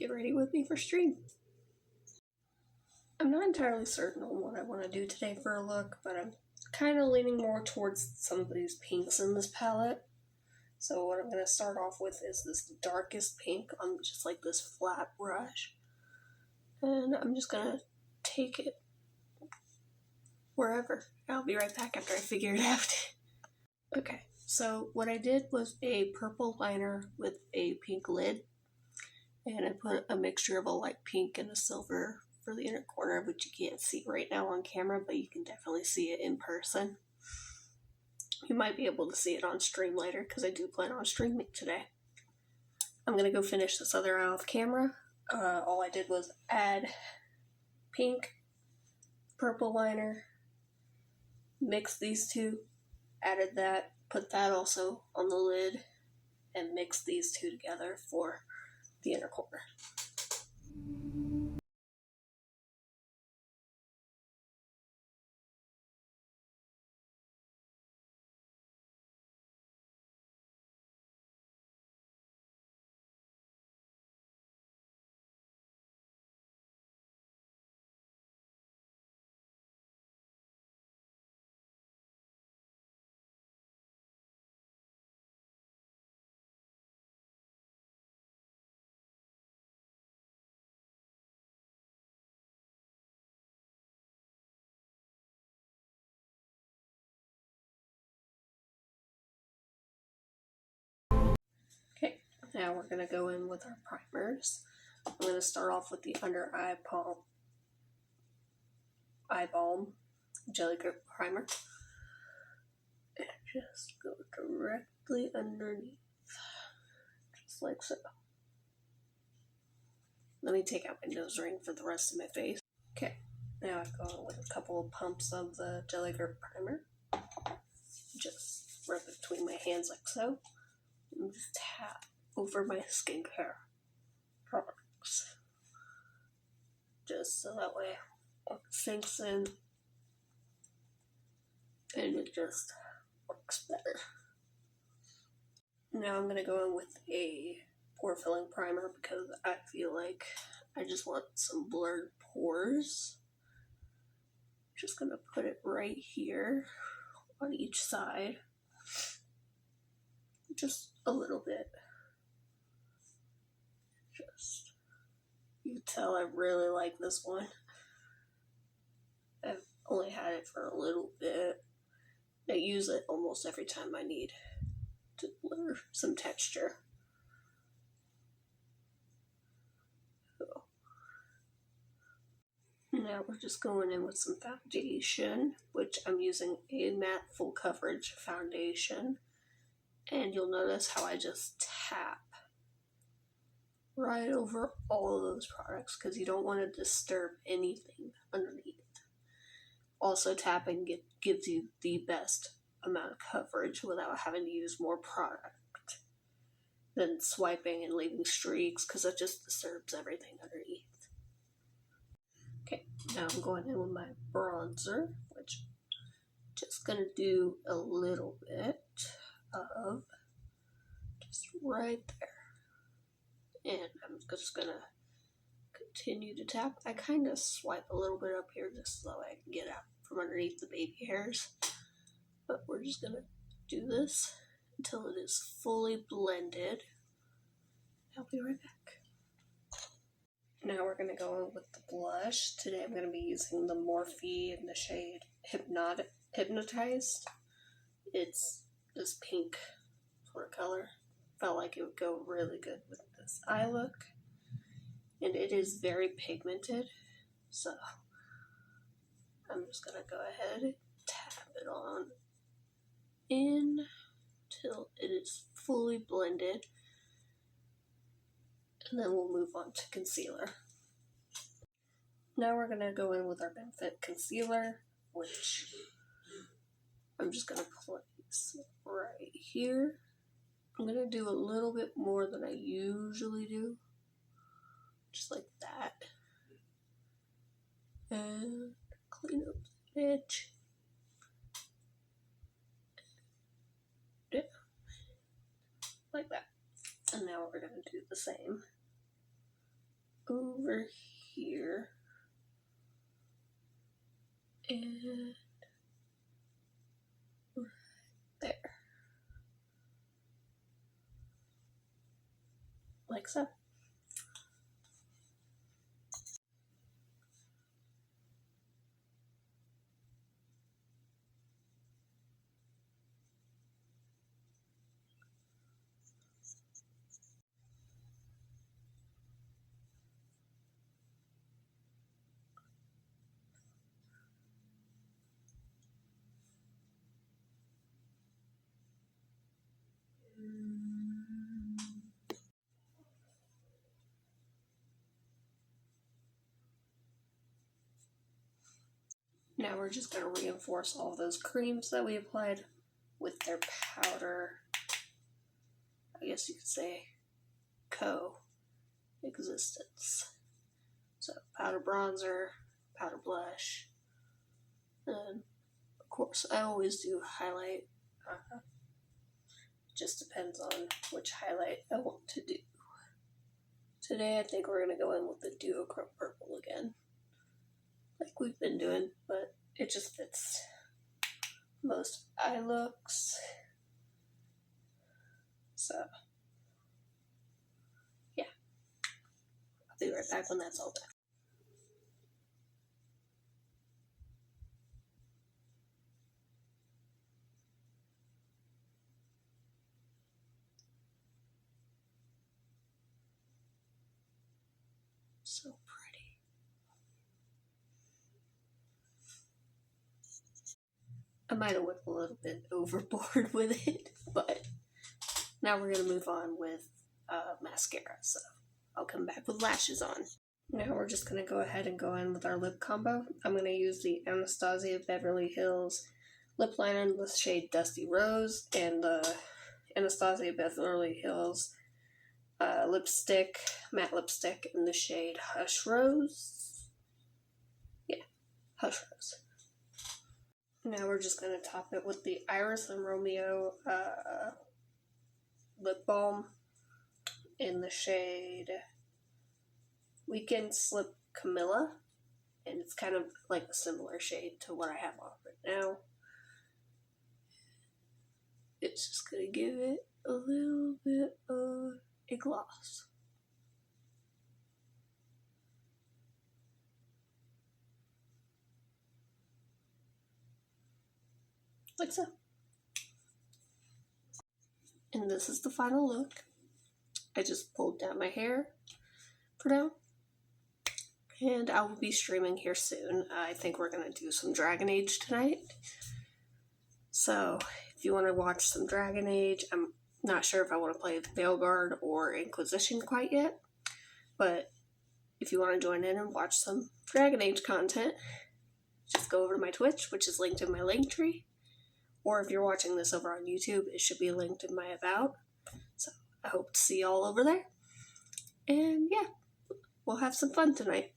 get ready with me for stream. I'm not entirely certain on what I want to do today for a look, but I'm kind of leaning more towards some of these pinks in this palette. So what I'm going to start off with is this darkest pink on just like this flat brush. And I'm just going to take it wherever. I'll be right back after I figure it out. Okay, so what I did was a purple liner with a pink lid. And I put a mixture of a light pink and a silver for the inner corner, which you can't see right now on camera, but you can definitely see it in person. You might be able to see it on stream later because I do plan on streaming today. I'm going to go finish this other eye off camera. All I did was add pink, purple liner, mix these two, added that, put that also on the lid, and mix these two together for the inner corner. Okay, now we're going to go in with our primers. I'm going to start off with the under eye balm jelly grip primer. And just go directly underneath, just like so. Let me take out my nose ring for the rest of my face. Okay, now I've gone with a couple of pumps of the jelly grip primer. Just rub it between my hands like so. And just tap over my skincare products. Just so that way it sinks in and it just works better. Now I'm going to go in with a pore filling primer because I feel like I just want some blurred pores. Just going to put it right here on each side. Just a little bit. Just, you can tell I really like this one. I've only had it for a little bit. I use it almost every time I need to blur some texture. So, now we're just going in with some foundation, which I'm using a matte full coverage foundation. And you'll notice how I just tap right over all of those products because you don't want to disturb anything underneath. Also, tapping gives you the best amount of coverage without having to use more product than swiping and leaving streaks because that just disturbs everything underneath. Okay, now I'm going in with my bronzer, which I'm just going to do a little bit of just right there. And I'm just going to continue to tap. I kind of swipe a little bit up here just so I can get out from underneath the baby hairs. But we're just going to do this until it is fully blended. I'll be right back. Now we're going to go in with the blush. Today I'm going to be using the Morphe in the shade Hypnotized. It's this pink sort of color. Felt like it would go really good with this eye look. And it is very pigmented. So I'm just going to go ahead and tap it on in till it is fully blended. And then we'll move on to concealer. Now we're going to go in with our Benefit concealer, which I'm just going to place right here. I'm going to do a little bit more than I usually do. Just like that. And clean up the edge. Yeah. Like that. And now we're going to do the same over here. And right there. Like so. Now we're just going to reinforce all of those creams that we applied with their powder, I guess you could say, co-existence. So powder bronzer, powder blush, and of course I always do highlight. Just depends on which highlight I want to do. Today I think we're going to go in with the duochrome purple again, like we've been doing, but it just fits most eye looks. So yeah, I'll be right back when that's all done. So pretty. I might have went a little bit overboard with it, but now we're going to move on with mascara, so I'll come back with lashes on. Now we're just going to go ahead and go in with our lip combo. I'm going to use the Anastasia Beverly Hills lip liner in the shade Dusty Rose and the Anastasia Beverly Hills lipstick, matte lipstick in the shade Hush Rose. Yeah, Hush Rose. Now we're just going to top it with the Iris and Romeo lip balm in the shade Weekend Slip Camilla, and it's kind of like a similar shade to what I have on right now. It's just going to give it a little bit of a gloss. Like so. And this is the final look. I just pulled down my hair for now. And I will be streaming here soon. I think we're going to do some Dragon Age tonight. So if you want to watch some Dragon Age, I'm not sure if I want to play Veilguard or Inquisition quite yet. But if you want to join in and watch some Dragon Age content, just go over to my Twitch, which is linked in my link tree. Or if you're watching this over on YouTube, it should be linked in my About. So I hope to see you all over there. And yeah, we'll have some fun tonight.